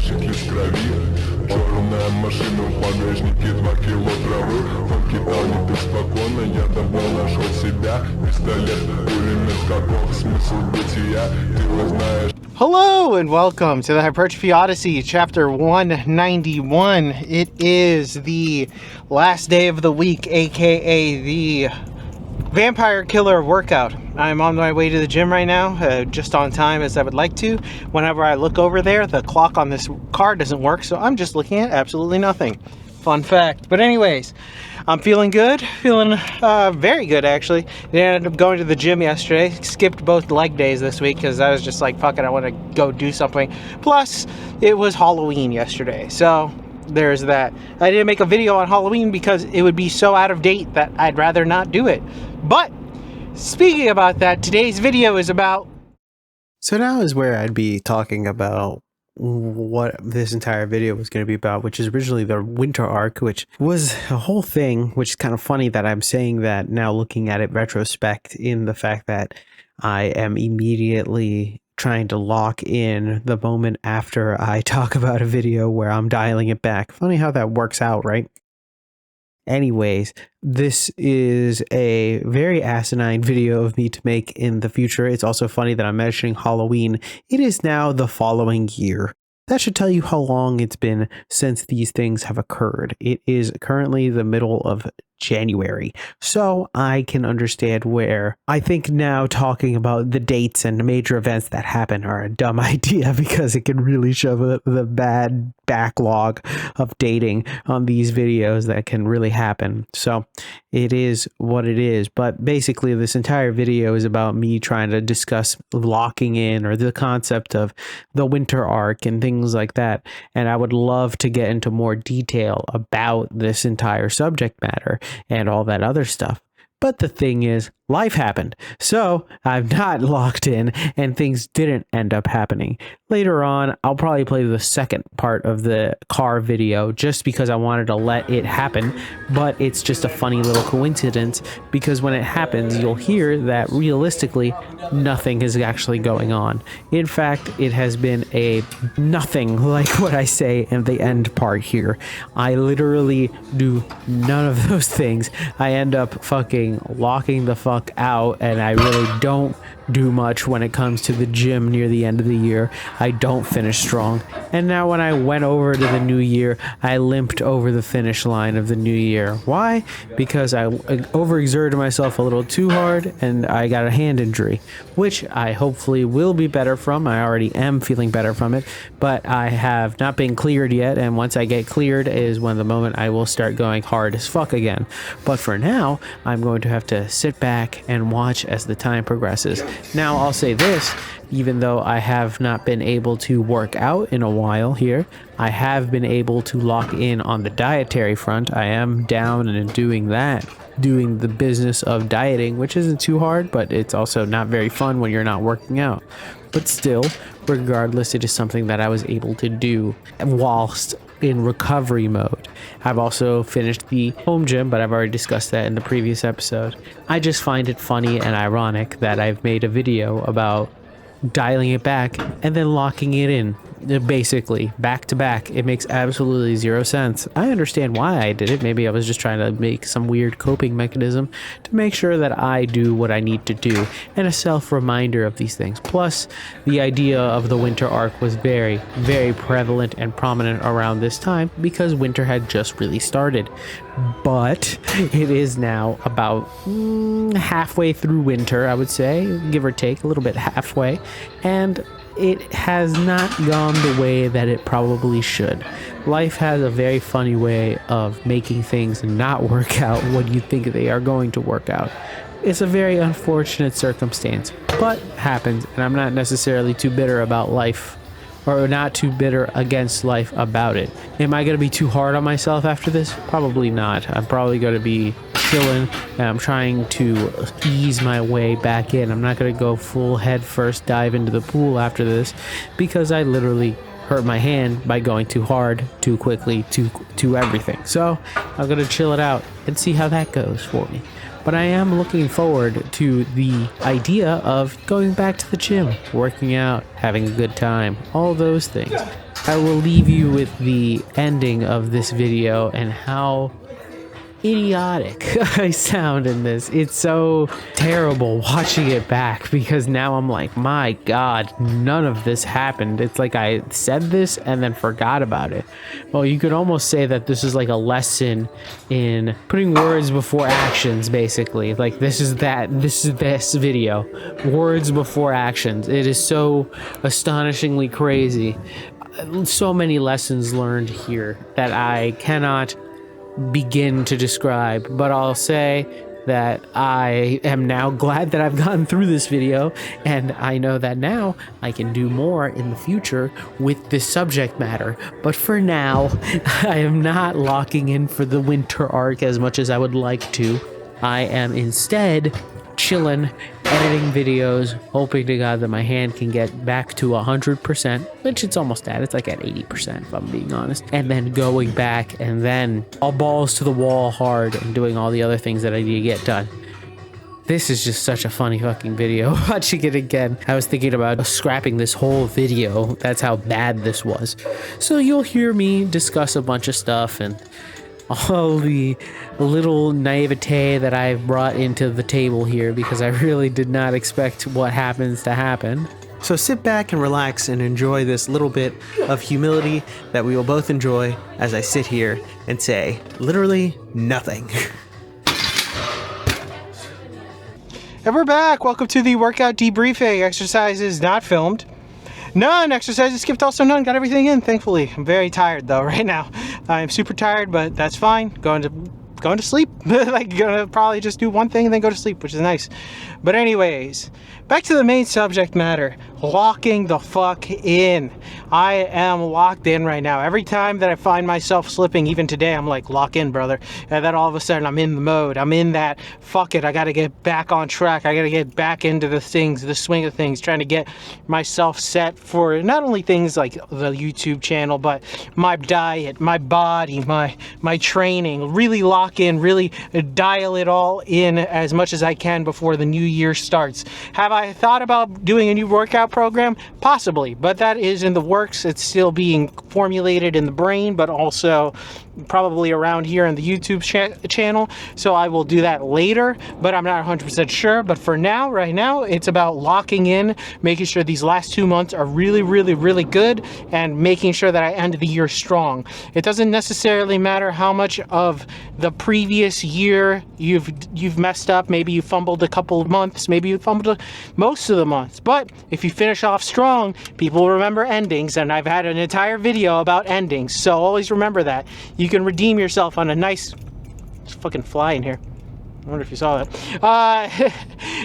ящики в крови. Черная машина в багажнике, 2 кило травы. Он кидал не так спокойно, я давно нашел себя. Пистолет, пулемет, каков смысл бытия, ты его знаешь. Hello and welcome to the Hypertrophy Odyssey, chapter 191. It is the last day of the week, aka the Vampire Killer workout. I'm on my way to the gym right now, just on time as I would like to. Whenever I look over there, the clock on this car doesn't work, so I'm just looking at absolutely nothing. Fun fact. But anyways, I'm feeling good, feeling very good actually. I ended up going to the gym yesterday, skipped both leg days this week because I was just like, fuck it, I want to go do something. Plus, it was Halloween yesterday, so there's that. I didn't make a video on Halloween because it would be so out of date that I'd rather not do it. But, speaking about that, today's video is about... So now is where I'd be talking about what this entire video was going to be about, which is originally the winter arc, which was a whole thing, which is kind of funny that I'm saying that now looking at it retrospect, in the fact that I am immediately trying to lock in the moment after I talk about a video where I'm dialing it back. Funny how that works out, right? Anyways, this is a very asinine video of me to make in the future. It's also funny that I'm mentioning Halloween. It is now the following year. That should tell you how long it's been since these things have occurred. It is currently the middle of January, so I can understand where I think now talking about the dates and major events that happen are a dumb idea, because it can really show the bad backlog of dating on these videos that can really happen. So it is what it is. But basically this entire video is about me trying to discuss locking in, or the concept of the winter arc and things like that. And I would love to get into more detail about this entire subject matter and all that other stuff. But the thing is, life happened, so I'm not locked in, and things didn't end up happening. Later on, I'll probably play the second part of the car video just because I wanted to let it happen, but it's just a funny little coincidence, because when it happens, you'll hear that realistically, nothing is actually going on. In fact, it has been a nothing, like what I say in the end part here. I literally do none of those things. I end up fucking locking the fuck out, and I really don't do much when it comes to the gym near the end of the year. I don't finish strong, and now when I went over to the new year, I limped over the finish line of the new year. Why? Because I overexerted myself a little too hard, and I got a hand injury, which I hopefully will be better from. I already am feeling better from it, but I have not been cleared yet, and once I get cleared is when the moment I will start going hard as fuck again. But for now, I'm going to have to sit back and watch as the time progresses. Now, I'll say this, even though I have not been able to work out in a while here, I have been able to lock in on the dietary front. I am down and doing that, doing the business of dieting, which isn't too hard, but it's also not very fun when you're not working out. But still, regardless, it is something that I was able to do whilst in recovery mode. I've also finished the home gym, but I've already discussed that in the previous episode. I just find it funny and ironic that I've made a video about dialing it back and then locking it in, basically back to back. It makes absolutely zero sense. I understand why I did it. Maybe I was just trying to make some weird coping mechanism to make sure that I do what I need to do, and a self-reminder of these things. Plus, the idea of the winter arc was very, very prevalent and prominent around this time because winter had just really started. But it is now about halfway through winter, I would say, give or take, a little bit halfway, and it has not gone the way that it probably should. Life has a very funny way of making things not work out when you think they are going to work out. It's a very unfortunate circumstance, but happens, and I'm not necessarily too bitter about life, or not too bitter against life about it. Am I going to be too hard on myself after this? Probably not. I'm probably going to be chilling, and I'm trying to ease my way back in. I'm not going to go full head first dive into the pool after this, because I literally hurt my hand by going too hard, too quickly, to everything. So I'm going to chill it out and see how that goes for me. But I am looking forward to the idea of going back to the gym, working out, having a good time, all those things. I will leave you with the ending of this video and how idiotic I sound in this. It's so terrible watching it back because now I'm like, my God, none of this happened. It's like I said this and then forgot about it. Well, you could almost say that this is like a lesson in putting words before actions, basically. Like this is this video. Words before actions. It is so astonishingly crazy. So many lessons learned here that I cannot begin to describe, but I'll say that I am now glad that I've gotten through this video, and I know that now I can do more in the future with this subject matter. But for now, I am not locking in for the winter arc as much as I would like to. I am instead chilling, editing videos, hoping to God that my hand can get back to 100%, which it's almost at. It's like at 80% if I'm being honest. And then going back and then all balls to the wall hard and doing all the other things that I need to get done. This is just such a funny fucking video. Watching it again, I was thinking about scrapping this whole video. That's how bad this was. So you'll hear me discuss a bunch of stuff and all the little naivete that I've brought into the table here because I really did not expect what happens to happen. So sit back and relax and enjoy this little bit of humility that we will both enjoy as I sit here and say literally nothing. And we're back. Welcome to the workout debriefing. Exercises not filmed. None exercises skipped, also none. Got everything in, thankfully. I'm very tired though right now. I'm super tired, but that's fine. Going to sleep. Like gonna probably just do one thing and then go to sleep, which is nice. But anyways, back to the main subject matter. Locking the fuck in. I am locked in right now. Every time that I find myself slipping, even today, I'm like, lock in, brother. And then all of a sudden I'm in the mode. I'm in that, fuck it, I gotta get back on track. I gotta get back into the swing of things, trying to get myself set for not only things like the YouTube channel, but my diet, my body, my training. Really lock in, really dial it all in as much as I can before the new year starts. Have I thought about doing a new workout program? Possibly, but that is in the works. It's still being formulated in the brain, but also probably around here in the YouTube channel. So I will do that later, but I'm not 100% sure. But for now, right now, it's about locking in, making sure these last 2 months are really, really, really good, and making sure that I end the year strong. It doesn't necessarily matter how much of the previous year you've messed up. Maybe you fumbled a couple of months, maybe you fumbled most of the months, but if you finish off strong, people remember endings, and I've had an entire video about endings, so always remember that. You can redeem yourself on a nice... There's a fucking fly in here. I wonder if you saw that.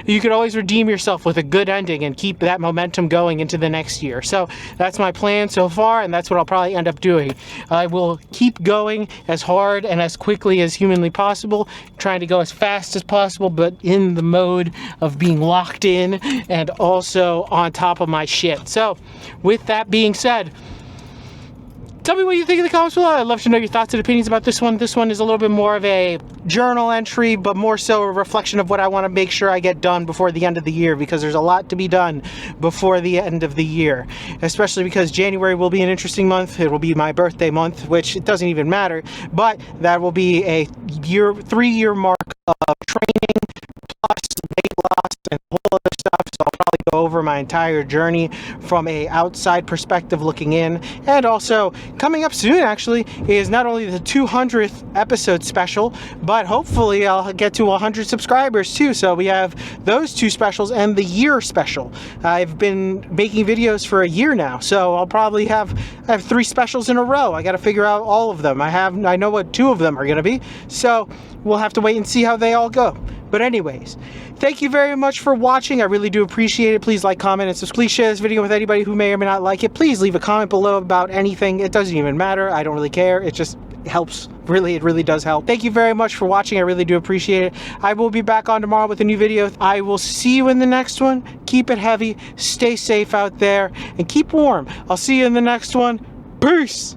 You could always redeem yourself with a good ending and keep that momentum going into the next year. So that's my plan so far, and that's what I'll probably end up doing. I will keep going as hard and as quickly as humanly possible, trying to go as fast as possible, but in the mode of being locked in and also on top of my shit. So with that being said, tell me what you think in the comments below. I'd love to know your thoughts and opinions about this one. This one is a little bit more of a journal entry, but more so a reflection of what I want to make sure I get done before the end of the year, because there's a lot to be done before the end of the year, especially because January will be an interesting month. It will be my birthday month, which it doesn't even matter, but that will be a 3-year mark of training plus weight loss and whole other stuff. So I'll probably go over my entire journey from a outside perspective looking in. And also coming up soon actually is not only the 200th episode special, but hopefully I'll get to 100 subscribers too. So we have those 2 specials and the year special. I've been making videos for a year now, so I'll probably have 3 specials in a row. I got to figure out all of them. I know what 2 of them are going to be, so we'll have to wait and see how they all go. But anyways, thank you very much for watching. I really do appreciate it. Please like, comment, and subscribe. Please share this video with anybody who may or may not like it. Please leave a comment below about anything. It doesn't even matter. I don't really care. It just helps. Really, it really does help. Thank you very much for watching. I really do appreciate it. I will be back on tomorrow with a new video. I will see you in the next one. Keep it heavy. Stay safe out there and keep warm. I'll see you in the next one. Peace.